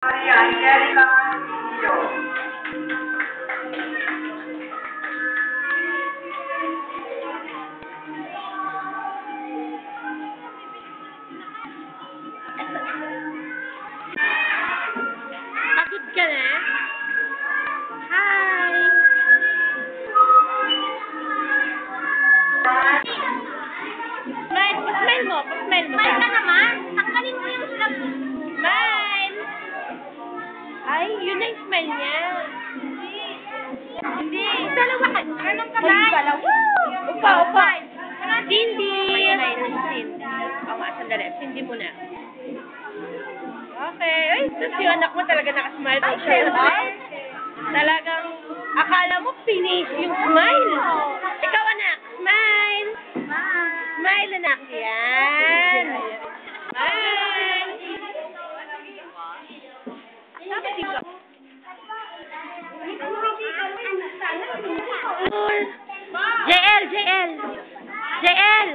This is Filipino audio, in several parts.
Angelica Castillo. Pagod ka na? Hi! Smile mo. Smile mo. Smile ka naman. Tanggalin mo yung slap. Smile! Ay, yun na yung smile niya. Hindi. Dalawa ka. Ganun ka ba? Upa. Cindy! Cindy. Oo nga, sandali. Cindy muna. Okay. Ay, tapos yung anak mo talaga nakasmile po siya. Talagang, akala mo finish yung smile. Ikaw anak, smile! Smile anak. Yan. Smile! JL!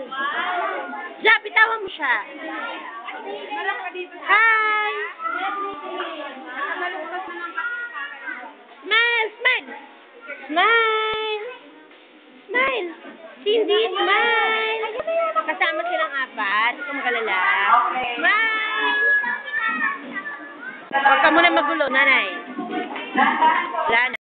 Siya, bitawan mo siya. Hi! Smile! Cindy, smile! Kasama silang apat. Huwag kang magalala. Smile! Huwag ka muna magulo, nanay. Wala na.